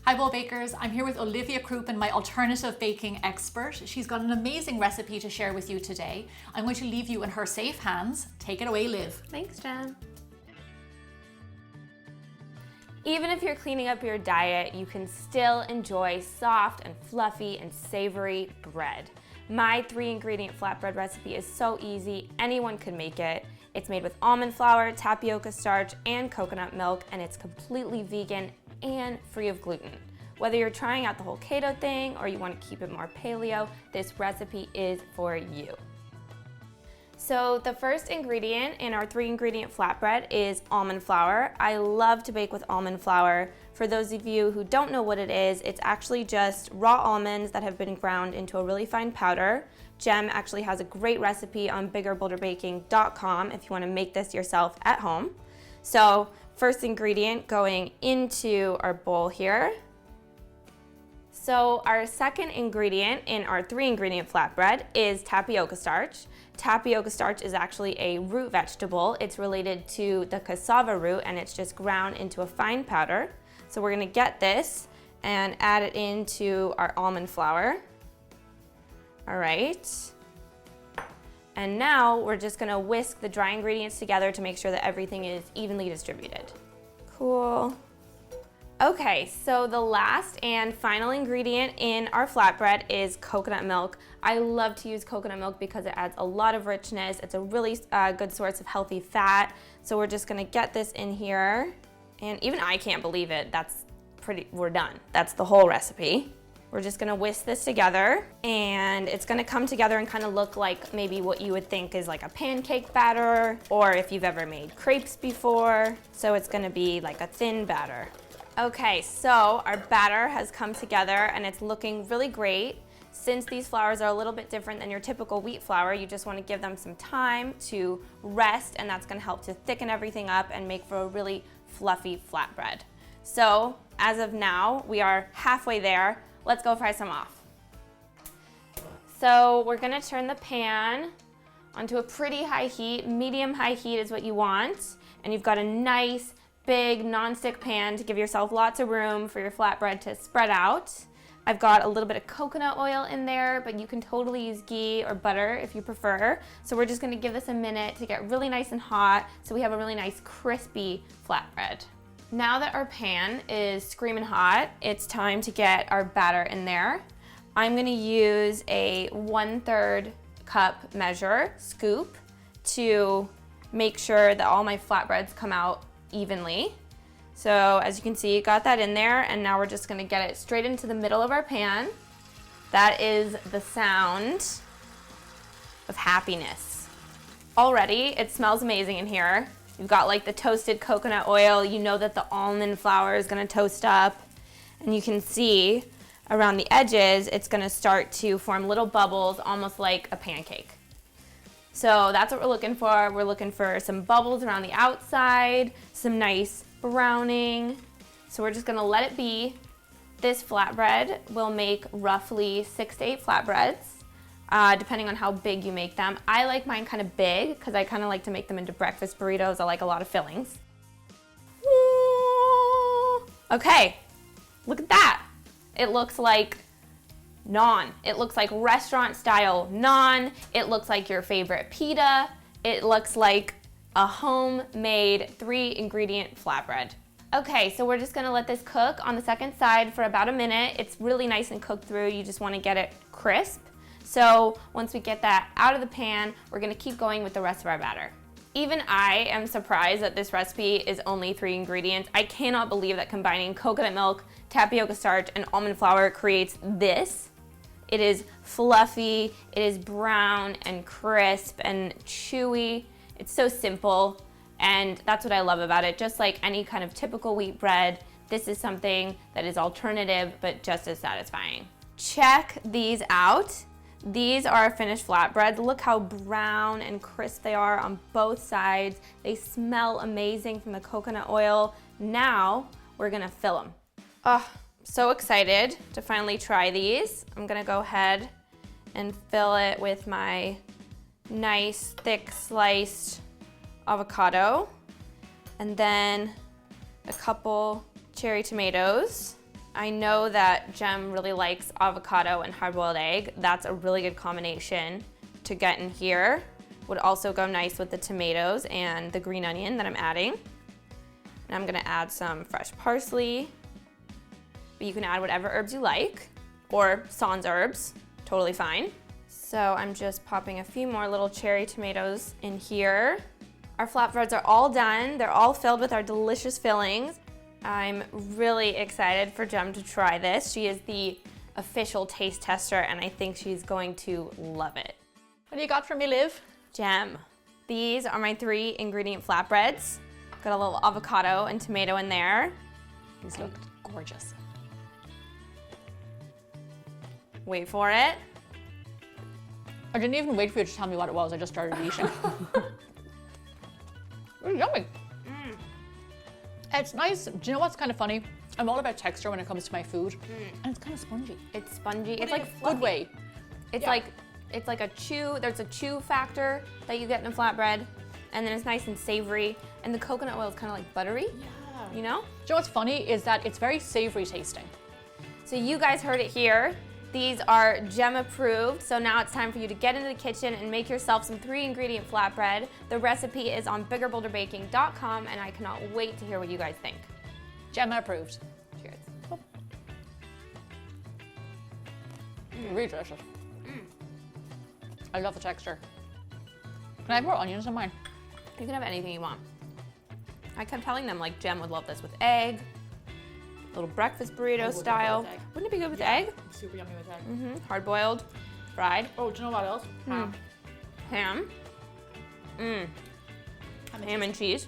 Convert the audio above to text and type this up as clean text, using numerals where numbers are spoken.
Hi Bowl Bakers, I'm here with Olivia Crouppen, my alternative baking expert. She's got an amazing recipe to share with you today. I'm going to leave you in her safe hands. Take it away, Liv. Thanks, Jen. Even if you're cleaning up your diet, you can still enjoy soft and fluffy and savory bread. My 3-ingredient flatbread recipe is so easy, anyone could make it. It's made with almond flour, tapioca starch, and coconut milk, and it's completely vegan and free of gluten. Whether you're trying out the whole keto thing or you want to keep it more paleo, this recipe is for you. So the first ingredient in our 3-ingredient flatbread is almond flour. I love to bake with almond flour. For those of you who don't know what it is, it's actually just raw almonds that have been ground into a really fine powder. Jem actually has a great recipe on biggerbolderbaking.com if you want to make this yourself at home. So first ingredient going into our bowl here. So our second ingredient in our 3-ingredient flatbread is tapioca starch. Tapioca starch is actually a root vegetable. It's related to the cassava root and it's just ground into a fine powder. So we're gonna get this and add it into our almond flour. All right. And now we're just gonna whisk the dry ingredients together to make sure that everything is evenly distributed. Cool. Okay, so the last and final ingredient in our flatbread is coconut milk. I love to use coconut milk because it adds a lot of richness. It's a really good source of healthy fat. So we're just gonna get this in here. And even I can't believe it. We're done. That's the whole recipe. We're just gonna whisk this together and it's gonna come together and kind of look like maybe what you would think is like a pancake batter or if you've ever made crepes before. So it's gonna be like a thin batter. Okay, so our batter has come together and it's looking really great. Since these flours are a little bit different than your typical wheat flour, you just wanna give them some time to rest and that's gonna help to thicken everything up and make for a really fluffy flatbread. So as of now, we are halfway there. Let's go fry some off. So we're gonna turn the pan onto a pretty high heat. Medium high heat is what you want. And you've got a nice, big non-stick pan to give yourself lots of room for your flatbread to spread out. I've got a little bit of coconut oil in there, but you can totally use ghee or butter if you prefer. So we're just gonna give this a minute to get really nice and hot so we have a really nice crispy flatbread. Now that our pan is screaming hot, it's time to get our batter in there. I'm gonna use a 1/3 cup measure scoop to make sure that all my flatbreads come out evenly. So as you can see, got that in there and now we're just gonna get it straight into the middle of our pan. That is the sound of happiness. Already, it smells amazing in here. You've got like the toasted coconut oil. You know that the almond flour is gonna toast up. And you can see around the edges, it's gonna start to form little bubbles, almost like a pancake. So that's what we're looking for. We're looking for some bubbles around the outside, some nice browning. So we're just gonna let it be. This flatbread will make roughly 6 to 8 flatbreads. Depending on how big you make them. I like mine kind of big because I kind of like to make them into breakfast burritos. I like a lot of fillings. Okay, look at that. It looks like naan. It looks like restaurant style naan. It looks like your favorite pita. It looks like a homemade 3-ingredient flatbread. Okay, so we're just gonna let this cook on the second side for about a minute. It's really nice and cooked through. You just wanna get it crisp. So once we get that out of the pan, we're gonna keep going with the rest of our batter. Even I am surprised that this recipe is only 3 ingredients. I cannot believe that combining coconut milk, tapioca starch, and almond flour creates this. It is fluffy, it is brown and crisp and chewy. It's so simple, and that's what I love about it. Just like any kind of typical wheat bread, this is something that is alternative, but just as satisfying. Check these out. These are our finished flatbreads. Look how brown and crisp they are on both sides. They smell amazing from the coconut oil. Now we're gonna fill them. Oh, so excited to finally try these. I'm gonna go ahead and fill it with my nice thick sliced avocado and then a couple cherry tomatoes. I know that Jem really likes avocado and hard-boiled egg. That's a really good combination to get in here. Would also go nice with the tomatoes and the green onion that I'm adding. And I'm gonna add some fresh parsley. But you can add whatever herbs you like, or sans herbs, totally fine. So I'm just popping a few more little cherry tomatoes in here. Our flatbreads are all done. They're all filled with our delicious fillings. I'm really excited for Jem to try this. She is the official taste tester, and I think she's going to love it. What do you got for me, Liv? Jem, these are my 3 ingredient flatbreads. Got a little avocado and tomato in there. These look gorgeous. Wait for it. I didn't even wait for you to tell me what it was. I just started eating. It's yummy. It's nice. Do you know what's kind of funny? I'm all about texture when it comes to my food, and it's kind of spongy. It's spongy. It's But in like a fluffy. good way. It's Yeah. like a chew. There's a chew factor that you get in a flatbread, and then it's nice and savory. And the coconut oil is kind of like buttery. Yeah. You know? Do you know what's funny is that it's very savory tasting. So you guys heard it here. These are Jem approved. So now it's time for you to get into the kitchen and make yourself some 3 ingredient flatbread. The recipe is on biggerbolderbaking.com, and I cannot wait to hear what you guys think. Gemma approved. Cheers. Really delicious. I love the texture. Can I have more onions in mine? You can have anything you want. I kept telling them like Jem would love this with egg, little breakfast burrito would style. love it with egg. Wouldn't it be good with egg? Super yummy with egg. Hard boiled, fried, Oh, do you know what else? ham. Ham and cheese.